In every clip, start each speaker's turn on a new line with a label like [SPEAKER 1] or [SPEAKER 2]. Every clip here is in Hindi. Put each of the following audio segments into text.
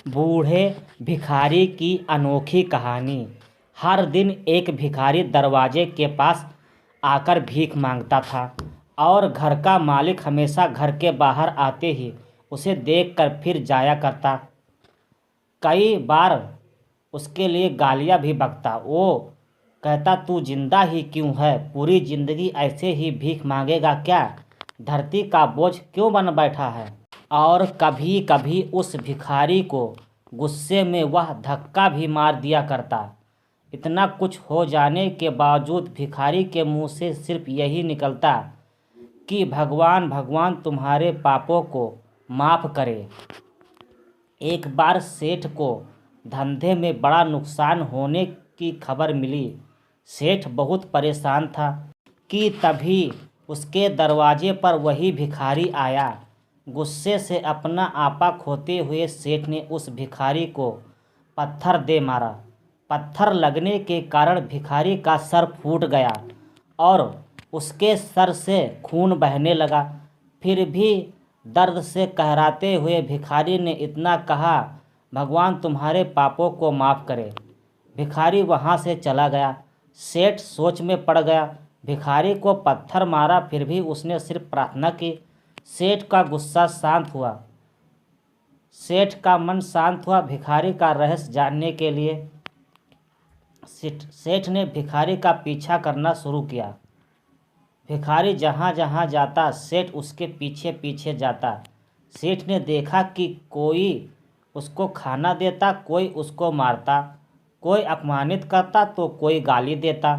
[SPEAKER 1] बूढ़े भिखारी की अनोखी कहानी। हर दिन एक भिखारी दरवाजे के पास आकर भीख मांगता था और घर का मालिक हमेशा घर के बाहर आते ही उसे देखकर फिर जाया करता। कई बार उसके लिए गालियां भी बकता। वो कहता, तू जिंदा ही क्यों है? पूरी जिंदगी ऐसे ही भीख मांगेगा क्या? धरती का बोझ क्यों बन बैठा है? और कभी कभी उस भिखारी को गुस्से में वह धक्का भी मार दिया करता। इतना कुछ हो जाने के बावजूद भिखारी के मुंह से सिर्फ यही निकलता कि भगवान भगवान तुम्हारे पापों को माफ़ करे। एक बार सेठ को धंधे में बड़ा नुकसान होने की खबर मिली। सेठ बहुत परेशान था कि तभी उसके दरवाजे पर वही भिखारी आया। गुस्से से अपना आपा खोते हुए सेठ ने उस भिखारी को पत्थर दे मारा। पत्थर लगने के कारण भिखारी का सर फूट गया और उसके सर से खून बहने लगा। फिर भी दर्द से कहराते हुए भिखारी ने इतना कहा, भगवान तुम्हारे पापों को माफ़ करे। भिखारी वहाँ से चला गया। सेठ सोच में पड़ गया। भिखारी को पत्थर मारा, फिर भी उसने सिर्फ प्रार्थना की। सेठ का गुस्सा शांत हुआ। सेठ का मन शांत हुआ। भिखारी का रहस्य जानने के लिए सेठ ने भिखारी का पीछा करना शुरू किया। भिखारी जहाँ जहाँ जाता सेठ उसके पीछे पीछे जाता। सेठ ने देखा कि कोई उसको खाना देता, कोई उसको मारता, कोई अपमानित करता तो कोई गाली देता।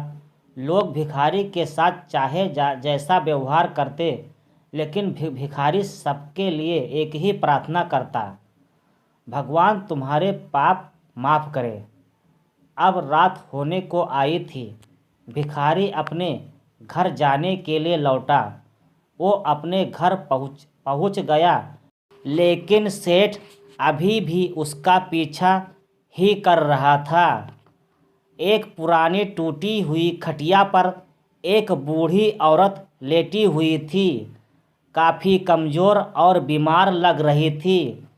[SPEAKER 1] लोग भिखारी के साथ चाहे जैसा व्यवहार करते, लेकिन भिखारी सबके लिए एक ही प्रार्थना करता, भगवान तुम्हारे पाप माफ़ करे। अब रात होने को आई थी। भिखारी अपने घर जाने के लिए लौटा। वो अपने घर पहुंच गया, लेकिन सेठ अभी भी उसका पीछा ही कर रहा था। एक पुरानी टूटी हुई खटिया पर एक बूढ़ी औरत लेटी हुई थी। काफ़ी कमज़ोर और बीमार लग रही थी।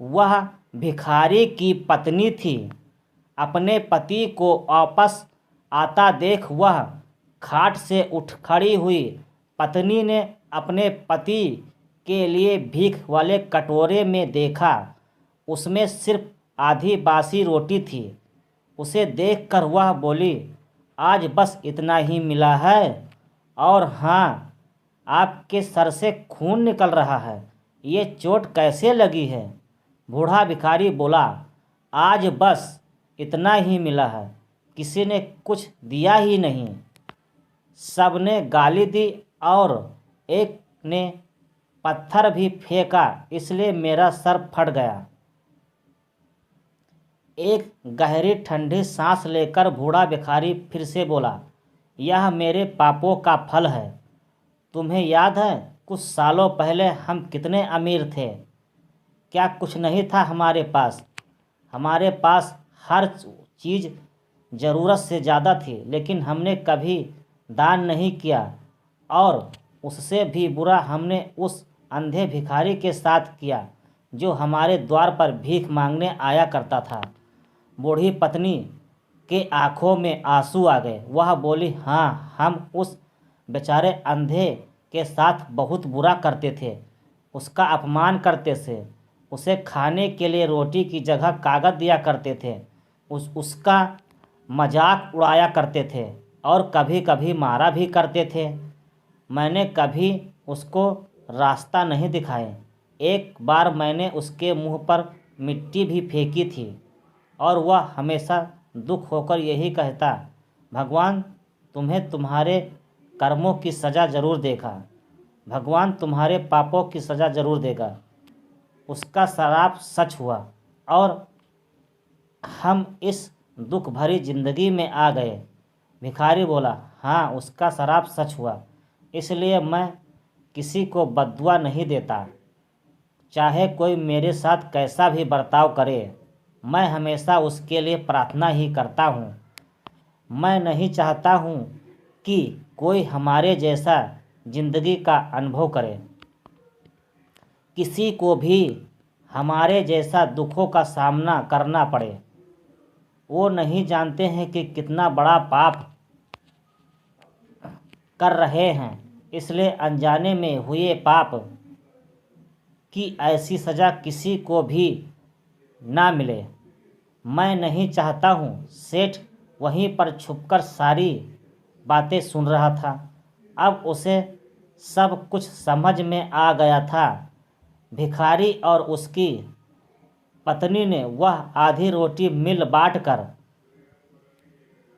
[SPEAKER 1] वह भिखारी की पत्नी थी। अपने पति को वापस आता देख वह खाट से उठ खड़ी हुई। पत्नी ने अपने पति के लिए भीख वाले कटोरे में देखा। उसमें सिर्फ आधी बासी रोटी थी। उसे देखकर वह बोली, आज बस इतना ही मिला है? और हाँ, आपके सर से खून निकल रहा है, ये चोट कैसे लगी है? बूढ़ा भिखारी बोला, आज बस इतना ही मिला है, किसी ने कुछ दिया ही नहीं। सबने गाली दी और एक ने पत्थर भी फेंका, इसलिए मेरा सर फट गया। एक गहरी ठंडी सांस लेकर बूढ़ा भिखारी फिर से बोला, यह मेरे पापों का फल है। तुम्हें याद है कुछ सालों पहले हम कितने अमीर थे? क्या कुछ नहीं था हमारे पास? हमारे पास हर चीज़ ज़रूरत से ज़्यादा थी, लेकिन हमने कभी दान नहीं किया। और उससे भी बुरा हमने उस अंधे भिखारी के साथ किया जो हमारे द्वार पर भीख मांगने आया करता था। बूढ़ी पत्नी के आंखों में आंसू आ गए। वह बोली, हाँ, हम उस बेचारे अंधे के साथ बहुत बुरा करते थे। उसका अपमान करते थे। उसे खाने के लिए रोटी की जगह कागज़ दिया करते थे। उसका मजाक उड़ाया करते थे और कभी कभी मारा भी करते थे। मैंने कभी उसको रास्ता नहीं दिखाए। एक बार मैंने उसके मुंह पर मिट्टी भी फेंकी थी और वह हमेशा दुख होकर यही कहता, भगवान तुम्हें तुम्हारे कर्मों की सज़ा ज़रूर देगा। भगवान तुम्हारे पापों की सज़ा ज़रूर देगा। उसका श्राप सच हुआ और हम इस दुख भरी जिंदगी में आ गए। भिखारी बोला, हाँ, उसका श्राप सच हुआ, इसलिए मैं किसी को बद्दुआ नहीं देता। चाहे कोई मेरे साथ कैसा भी बर्ताव करे, मैं हमेशा उसके लिए प्रार्थना ही करता हूँ। मैं नहीं चाहता हूँ कि कोई हमारे जैसा ज़िंदगी का अनुभव करे। किसी को भी हमारे जैसा दुखों का सामना करना पड़े। वो नहीं जानते हैं कि कितना बड़ा पाप कर रहे हैं, इसलिए अनजाने में हुए पाप की ऐसी सज़ा किसी को भी ना मिले। मैं नहीं चाहता हूँ। सेठ वहीं पर छुपकर सारी बातें सुन रहा था। अब उसे सब कुछ समझ में आ गया था। भिखारी और उसकी पत्नी ने वह आधी रोटी मिल बांट कर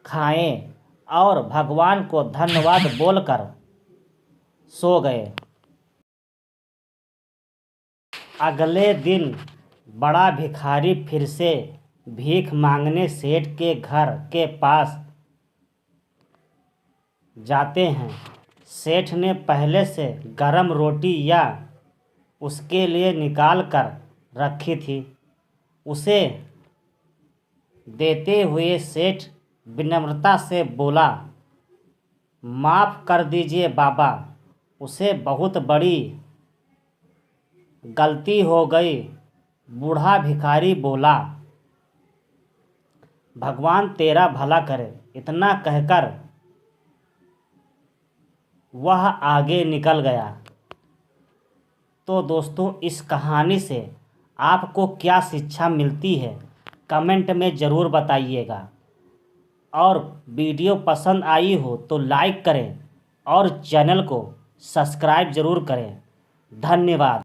[SPEAKER 1] खाएं और भगवान को धन्यवाद बोलकर सो गए। अगले दिन बड़ा भिखारी फिर से भीख मांगने सेठ के घर के पास जाते हैं। सेठ ने पहले से गरम रोटी या उसके लिए निकाल कर रखी थी। उसे देते हुए सेठ विनम्रता से बोला, माफ़ कर दीजिए बाबा, उसे बहुत बड़ी गलती हो गई। बूढ़ा भिखारी बोला, भगवान तेरा भला करे। इतना कहकर वह आगे निकल गया। तो दोस्तों, इस कहानी से आपको क्या शिक्षा मिलती है, कमेंट में ज़रूर बताइएगा। और वीडियो पसंद आई हो तो लाइक करें और चैनल को सब्सक्राइब ज़रूर करें। धन्यवाद।